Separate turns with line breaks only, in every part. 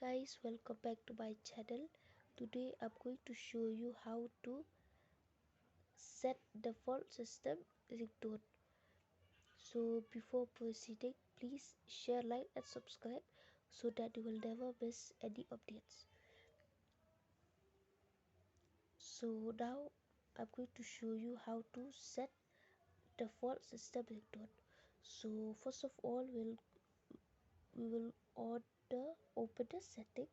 Guys, welcome back to my channel. Today I'm going to show you how to set default system ringtone. So before proceeding, please share, like and subscribe so that you will never miss any updates. So now I'm going to show you how to set default system ringtone. So first of all, we will open the setting,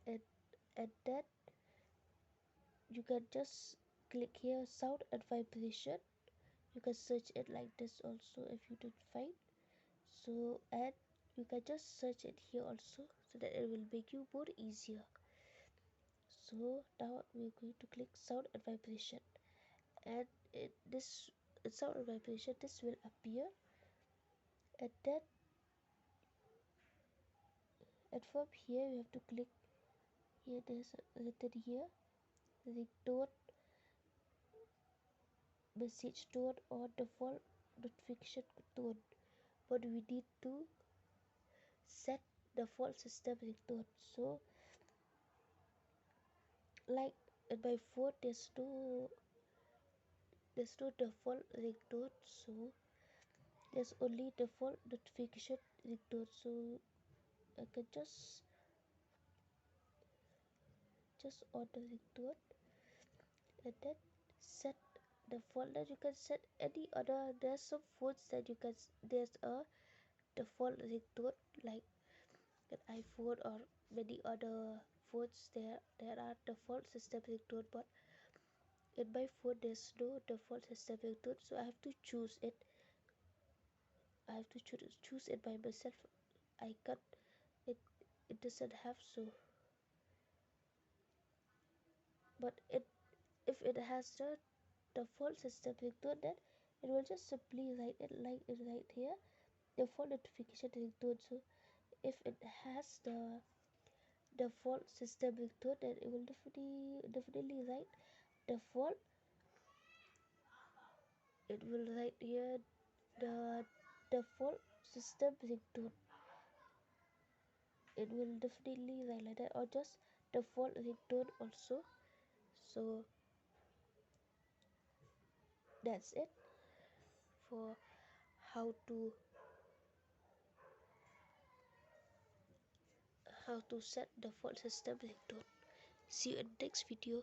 and then you can just click here sound and vibration. You can search it like this also if you don't find. So, and you can just search it here also so that it will make you more easier. So now we're going to click sound and vibration, and this sound and vibration, this will appear. And then and from here you have to click here, there's written here ringtone, message tone or default notification tone, but we need to set default system ringtone. So like in my phone there's no default ringtone, so there's only default notification ringtone. So I can just on the ringtone and then set default. Then you can set any other. There's some phones that you can there's a default ringtone like an iPhone or many other phones. There are default system ringtone, but in my phone there's no default system ringtone, so I have to choose it. I have to choose it by myself. I can't. It it doesn't have so. But if it has the default system ringtone, then it will just simply write it like it right here, default notification ringtone. So if it has the default system ringtone, then it will definitely write default. It will write here the default system ringtone. It will definitely write like that, or just default ringtone also. So that's it for how to set default system ringtone. See you in the next video.